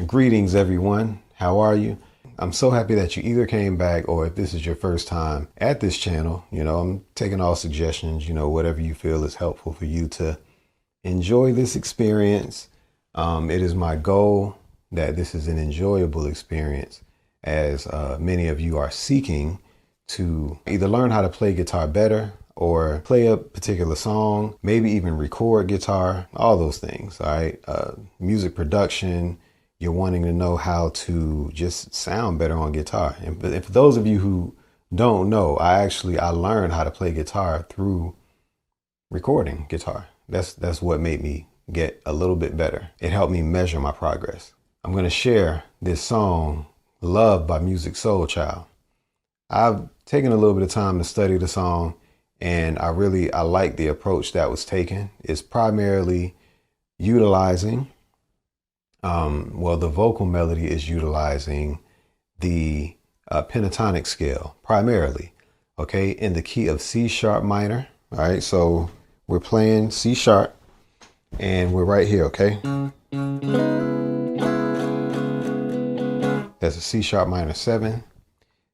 Greetings, everyone. How are you? I'm so happy that you either came back or if this is your first time at this channel, I'm taking all suggestions, whatever you feel is helpful for you to enjoy this experience. It is my goal that this is an enjoyable experience, as many of you are seeking to either learn how to play guitar better or play a particular song, maybe even record guitar, all those things. All right. Music production. You're wanting to know how to just sound better on guitar. And for those of you who don't know, I learned how to play guitar through recording guitar. That's what made me get a little bit better. It helped me measure my progress. I'm going to share this song, Love by Musiq Soulchild. I've taken a little bit of time to study the song, and I like the approach that was taken. It's primarily utilizing the vocal melody is utilizing the pentatonic scale primarily, okay, in the key of C sharp minor. All right, so we're playing C sharp and we're right here, okay? That's a C sharp minor 7.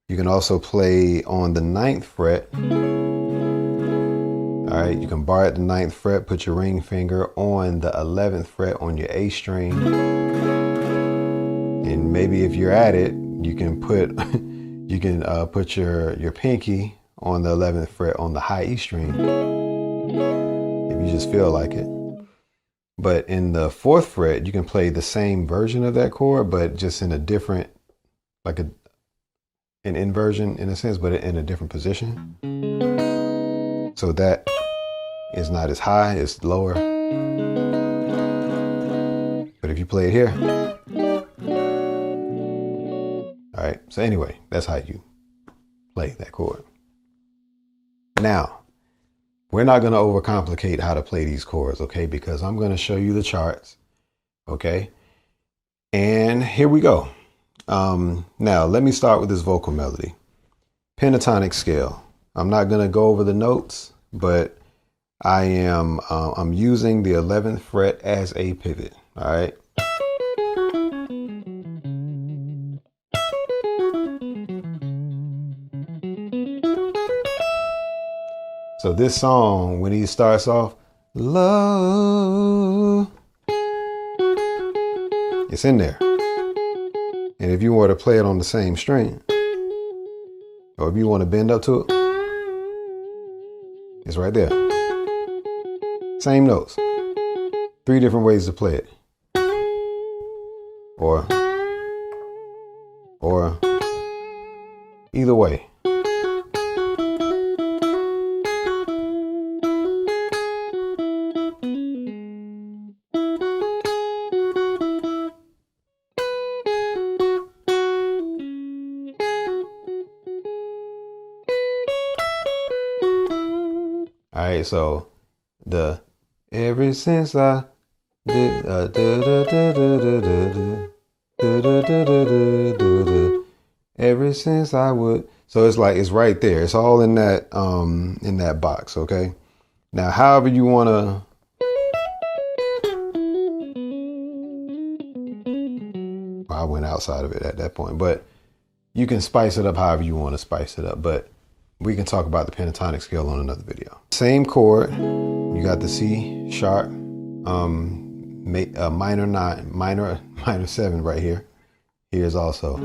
You can also play on the 9th fret. All right, you can bar at the 9th fret, put your ring finger on the 11th fret on your A string. And maybe if you're at it, you can put your pinky on the 11th fret on the high E string, if you just feel like it. But in the 4th fret, you can play the same version of that chord, but just in a different, like an inversion in a sense, but in a different position. So that is not as high, it's lower. But if you play it here. All right, so anyway, that's how you play that chord. Now, we're not going to overcomplicate how to play these chords, okay? Because I'm going to show you the charts, okay? And here we go. Now, let me start with this vocal melody. Pentatonic scale. I'm not going to go over the notes, but I'm using the 11th fret as a pivot, all right? So this song, when he starts off, love, it's in there. And if you were to play it on the same string, or if you want to bend up to it, it's right there. Same notes. 3 different ways to play it. Or either way. All right, so the ever since I did ever since I would, so it's like it's right there. It's all in that box, okay? Now, however you want to I went outside of it at that point, but you can spice it up however you want to spice it up, but we can talk about the pentatonic scale on another video. Same chord, you got the C sharp, minor 9, minor 7 right here. Here's also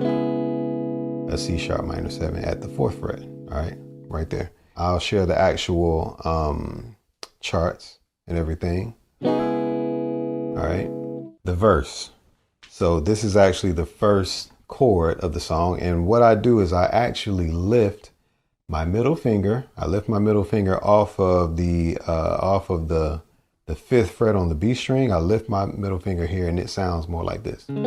a C sharp minor 7 at the 4th fret. All right, right there. I'll share the actual charts and everything. All right, the verse. So this is actually the first chord of the song, and what I do is I actually lift my middle finger. I lift my middle finger off of the 5th fret on the B string. I lift my middle finger here, and it sounds more like this. And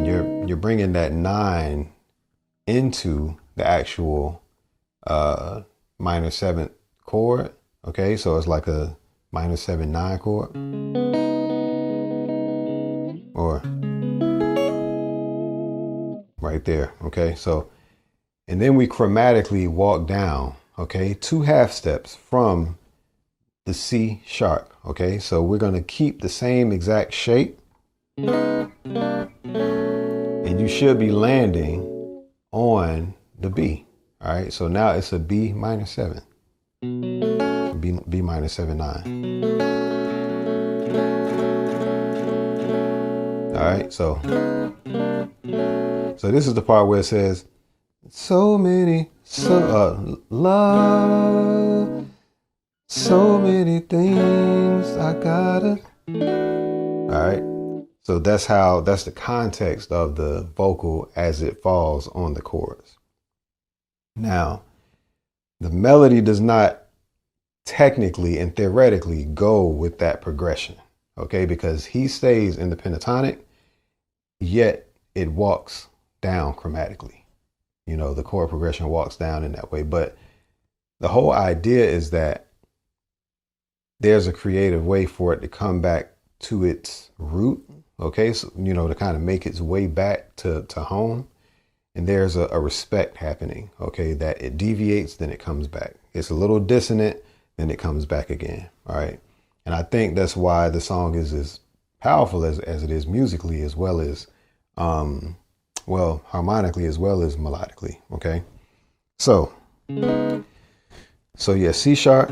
you're bringing that 9 into the actual minor 7th chord. Okay, so it's like a minor 7/9 chord, or right there. Okay, so. And then we chromatically walk down, okay, 2 half steps from the C sharp, okay? So we're going to keep the same exact shape, And you should be landing on the B. All right, so now it's a B minor 7. B minor 7 9. All right, so this is the part where it says, so many, love, so many things I gotta. All right, so that's the context of the vocal as it falls on the chords. Now, the melody does not technically and theoretically go with that progression, okay, because he stays in the pentatonic, yet it walks down chromatically. You know, the chord progression walks down in that way. But the whole idea is that there's a creative way for it to come back to its root, okay, so, you know, to kind of make its way back to home. And there's a respect happening, okay, that it deviates, then it comes back. It's a little dissonant, then it comes back again, all right? And I think that's why the song is as powerful as it is musically, as well as, harmonically as well as melodically, okay? So yeah, C sharp,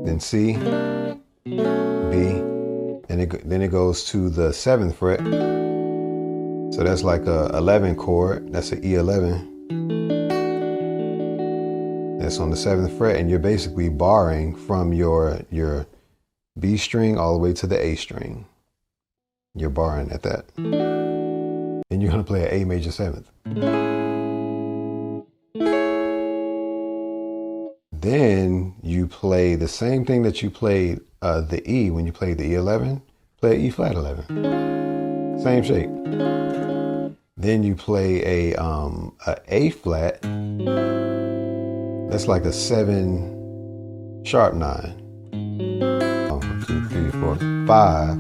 then C, B, then it goes to the 7th fret. So that's like a 11 chord. That's an E11. That's on the 7th fret, and you're basically barring from your B string all the way to the A string. You're barring at that. And you're gonna play an A major 7th. Then you play the same thing that you played the E when you played the E11. Play E flat 11. Same shape. Then you play a flat. That's like a 7 sharp 9. 1, 2, 3, 4, 5.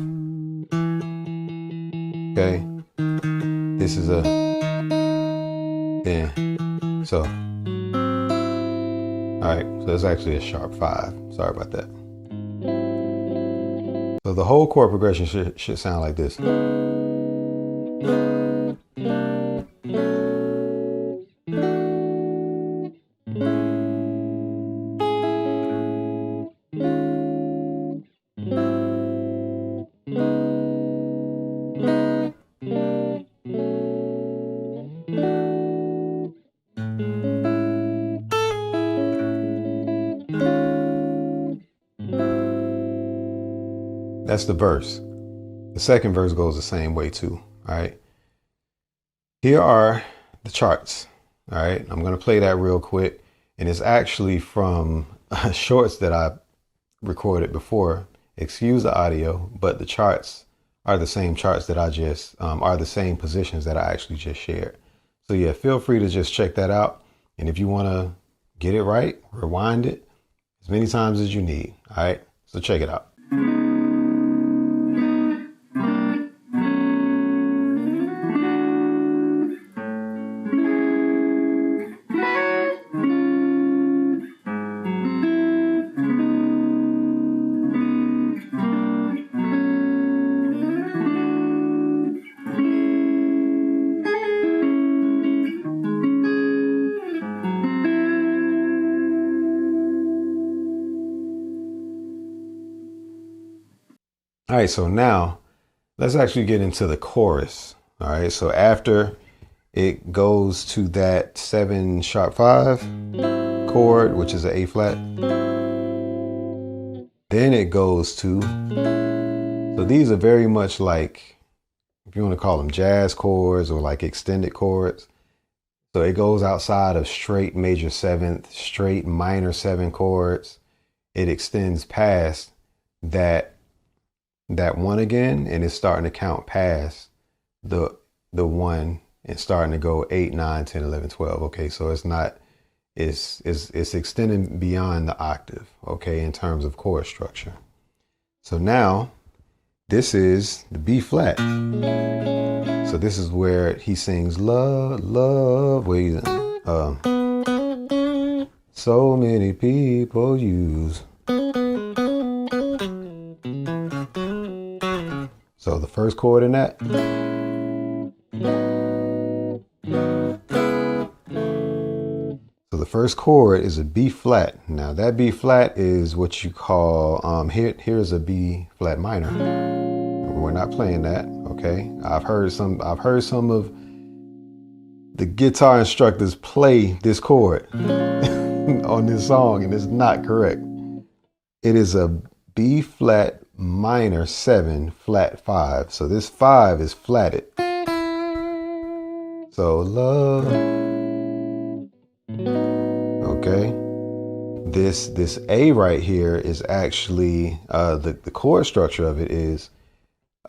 Okay. This is a then. So, all right. So it's actually a sharp 5. Sorry about that. So the whole chord progression should sound like this. That's the verse. The second verse goes the same way too. All right. Here are the charts. All right. I'm going to play that real quick. And it's actually from shorts that I recorded before. Excuse the audio, but the charts are the same charts that I just are the same positions that I actually just shared. So yeah, feel free to just check that out. And if you want to get it right, rewind it as many times as you need. All right. So check it out. All right, so now let's actually get into the chorus. All right, so after it goes to that 7 sharp 5 chord, which is an A flat, then it goes to, so these are very much like, if you want to call them jazz chords or like extended chords. So it goes outside of straight major 7th, straight minor 7 chords. It extends past that one again, and it's starting to count past the 1 and starting to go 8, 9, 10, 11, 12. Okay, so it's extending beyond the octave, okay, in terms of chord structure. So now this is the B flat. So this is where he sings love, love, where he's so many people use. So the first chord in that. So the first chord is a B flat. Now that B flat is what you call, here's a B flat minor. We're not playing that, okay? I've heard some of the guitar instructors play this chord on this song, and it's not correct. It is a B flat minor 7 flat 5. So this 5 is flatted. So love. Okay. This A right here is actually the chord structure of it is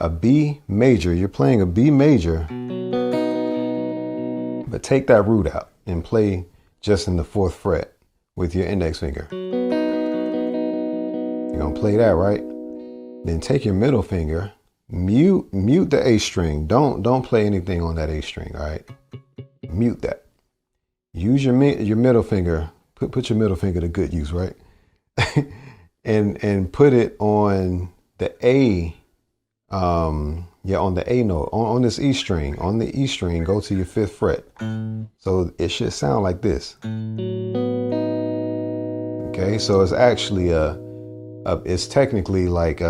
a B major. You're playing a B major, but take that root out and play just in the 4th fret with your index finger. You're gonna play that, right? Then take your middle finger, mute the A string. Don't play anything on that A string, all right? Mute that. Use your middle finger. Put your middle finger to good use, right? and put it on the A. On the A note, on this E string. On the E string, go to your 5th fret. So it should sound like this. Okay, so it's actually it's technically like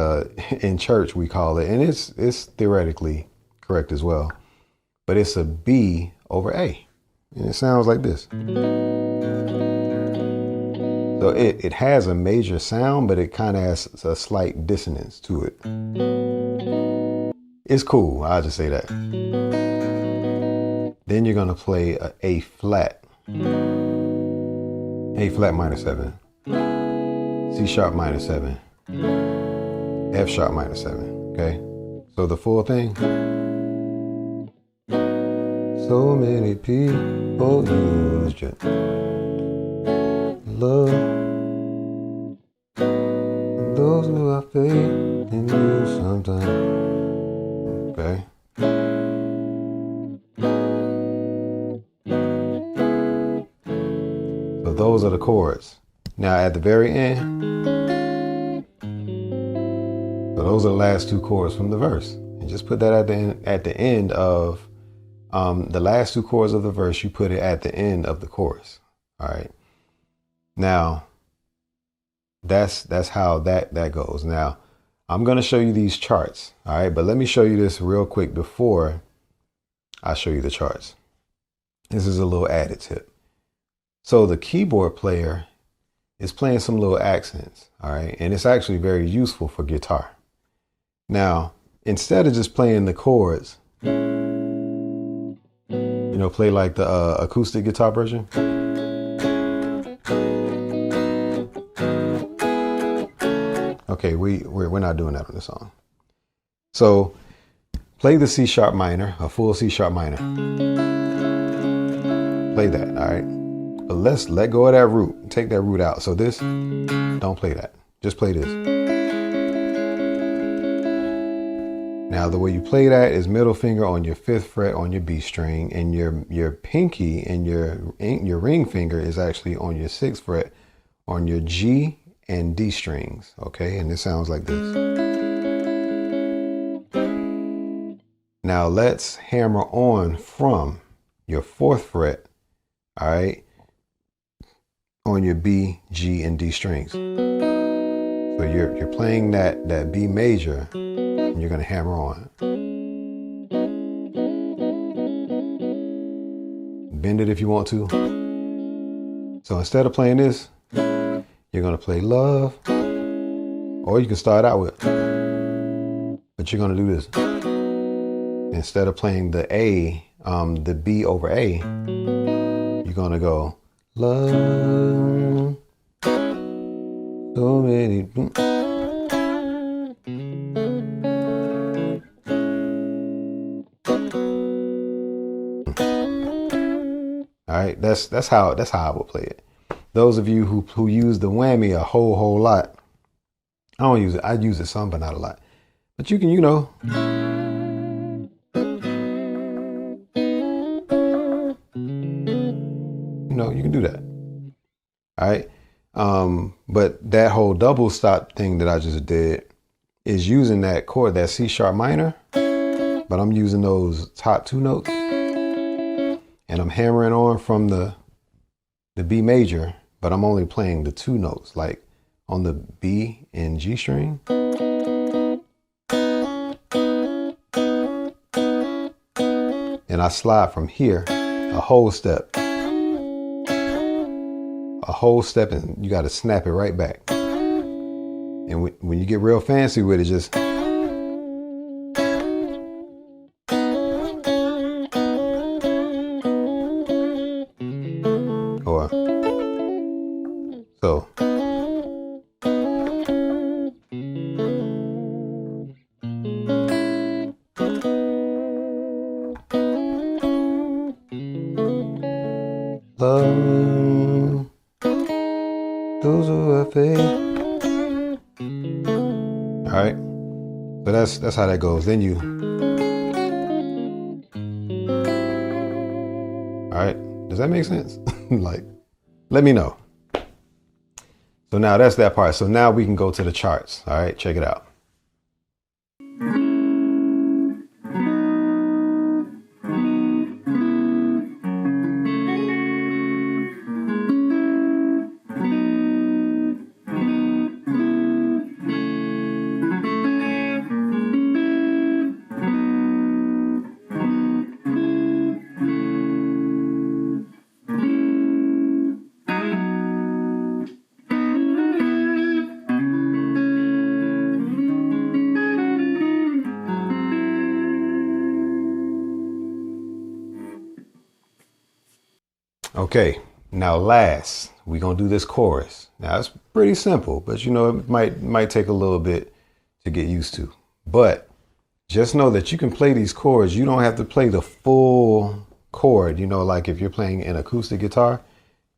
in church we call it, and it's theoretically correct as well, but it's a B over A, and it sounds like this. So it has a major sound, but it kind of has a slight dissonance to it. It's cool, I'll just say that. Then you're gonna play A flat minor 7. C sharp minor 7, F sharp minor 7, okay? So the full thing. So many people use your love, those who have faith in you sometimes, okay? So those are the chords. Now at the very end, so those are the last 2 chords from the verse. And just put that at the end of the last 2 chords of the verse. You put it at the end of the chorus. All right. Now that's how that goes. Now I'm going to show you these charts. All right. But let me show you this real quick before I show you the charts. This is a little added tip. So the keyboard player is playing some little accents, all right? And it's actually very useful for guitar. Now, instead of just playing the chords, play like the acoustic guitar version. Okay, we're not doing that on this song. So play the C sharp minor, a full C sharp minor. Play that, all right? But let's let go of that root. Take that root out. So this, don't play that. Just play this. Now the way you play that is middle finger on your 5th fret on your B string, and your pinky and your ring finger is actually on your 6th fret on your G and D strings. Okay, and it sounds like this. Now let's hammer on from your 4th fret, all right, on your B, G, and D strings. So you're playing that B major, and you're gonna hammer on. Bend it if you want to. So instead of playing this, you're gonna play love, or you can start out with, but you're gonna do this. Instead of playing the A, the B over A, you're gonna go love, so many. All right, that's how I would play it. Those of you who use the whammy a whole lot, I don't use it. I use it some, but not a lot. But you can, you can do that. All right. But that whole double stop thing that I just did, is using that chord, that C sharp minor, but I'm using those top 2 notes and I'm hammering on from the B major, but I'm only playing the 2 notes, like on the B and G string. And I slide from here a whole step, and you got to snap it right back. And when you get real fancy with it, just or so. Love those who have faith. All right, so that's how that goes. Then you, all right, does that make sense? Like, let me know. So now that's that part. So now we can go to the charts. All right, check it out. Okay, now last, we're going to do this chorus. Now it's pretty simple, but you know, it might take a little bit to get used to. But just know that you can play these chords. You don't have to play the full chord. You know, like if you're playing an acoustic guitar,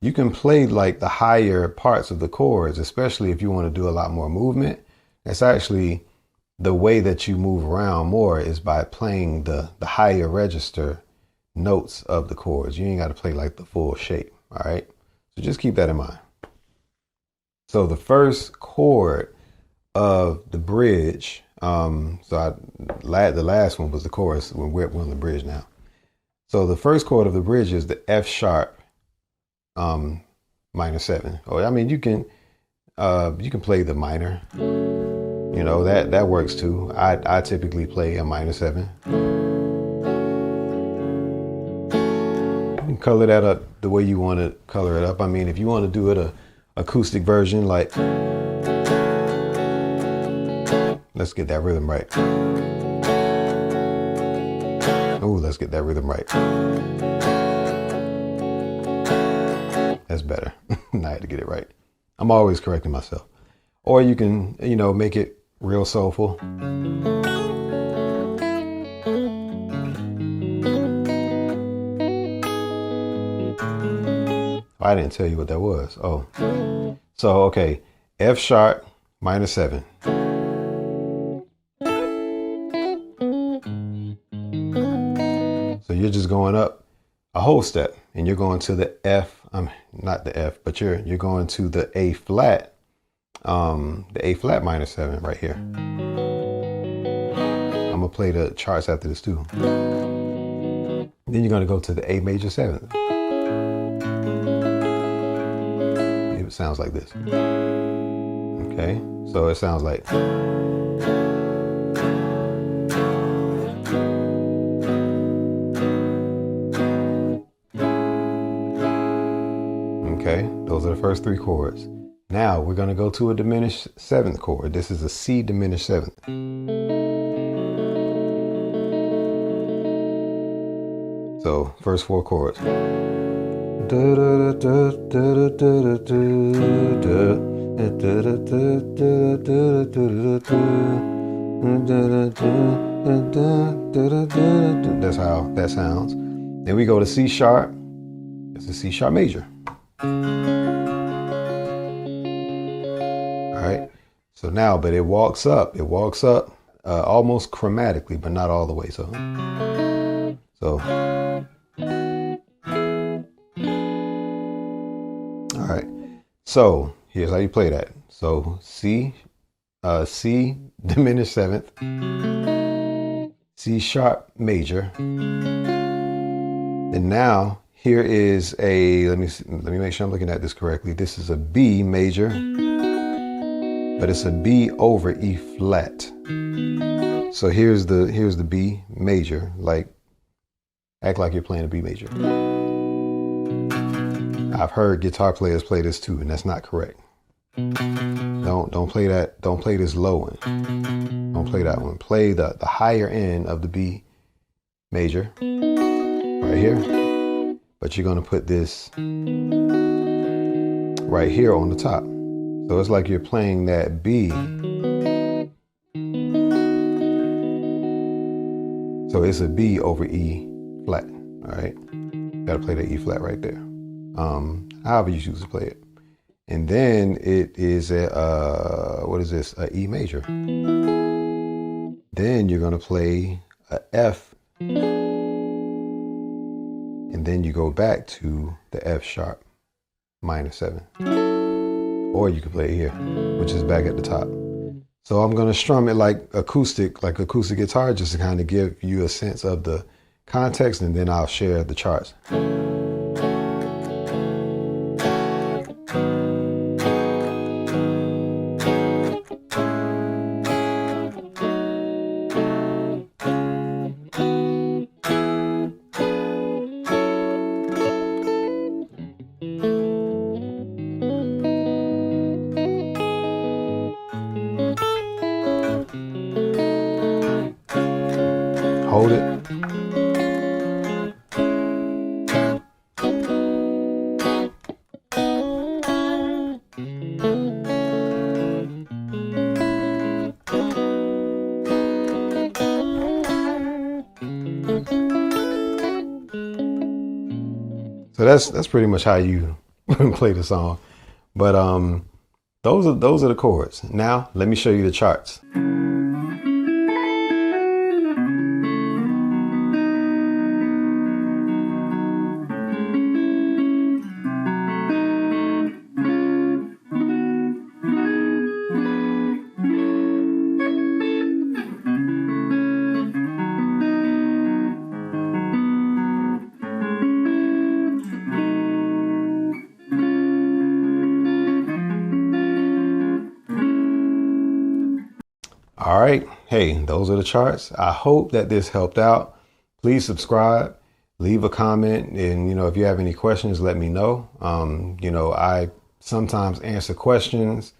you can play like the higher parts of the chords, especially if you want to do a lot more movement. That's actually the way that you move around more, is by playing the higher register notes of the chords. You ain't got to play like the full shape. All right, so just keep that in mind. So the first chord of the bridge, the last one was the chorus. We're on the bridge now. So the first chord of the bridge is the F sharp minor 7. Or I mean, you can play the minor. You know, that works too. I typically play a minor 7. Color that up the way you want to color it up. I mean, if you want to do it a acoustic version, like, let's get that rhythm right. Oh, let's get that rhythm right. That's better. I had to get it right. I'm always correcting myself. Or you can, you know, make it real soulful. I didn't tell you what that was. Oh, so, okay. F sharp minor 7. So you're just going up a whole step and you're going to the F, not the F, but you're going to the A flat, minor 7 right here. I'm gonna play the charts after this too. Then you're gonna go to the A major 7th. It sounds like this. Okay, so it sounds like. Okay, those are the first 3 chords. Now we're going to go to a diminished 7th chord. This is a C diminished 7th. So first 4 chords. That's how that sounds. Then we go to C sharp. It's a C sharp major. All right. So now, but it walks up almost chromatically, but not all the way. So all right. So here's how you play that. So C C diminished seventh, C sharp major. And now here is a, let me make sure I'm looking at this correctly. This is a B major, but it's a B over E flat. So here's the B major, like act like you're playing a B major. I've heard guitar players play this too, and that's not correct. Don't play that. Don't play this low one. Don't play that one. Play the higher end of the B major right here. But you're gonna put this right here on the top. So it's like you're playing that B. So it's a B over E flat. All right. Gotta play that E flat right there. However you choose to play it. And then it is a, what is this? A E major. Then you're gonna play a F. And then you go back to the F sharp minor 7. Or you can play it here, which is back at the top. So I'm gonna strum it like acoustic guitar, just to kind of give you a sense of the context, and then I'll share the charts. Hold it. So that's pretty much how you play the song. But those are the chords. Now let me show you the charts. All right. Hey, those are the charts. I hope that this helped out. Please subscribe, leave a comment. And, if you have any questions, let me know. I sometimes answer questions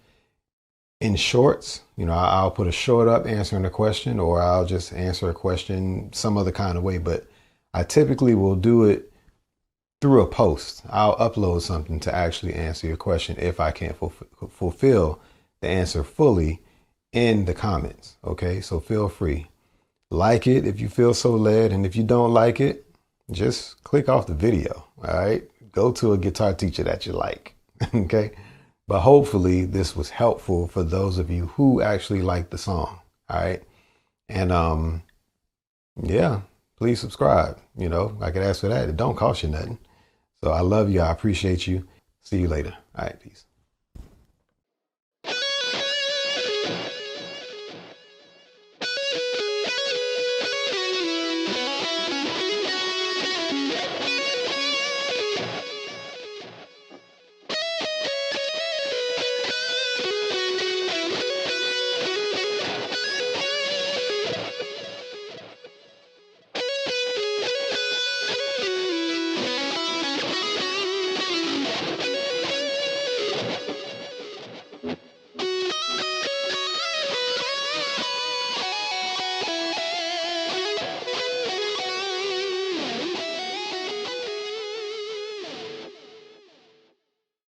in shorts. I'll put a short up answering a question, or I'll just answer a question some other kind of way. But I typically will do it through a post. I'll upload something to actually answer your question if I can't fulfill the answer fully in the comments. Okay, so feel free, like it if you feel so led, and if you don't like it, just click off the video. All right, go to a guitar teacher that you like. Okay, but hopefully this was helpful for those of you who actually like the song. All right, and yeah, please subscribe. I could ask for that. It don't cost you nothing. So I love you. I appreciate you. See you later. All right, peace.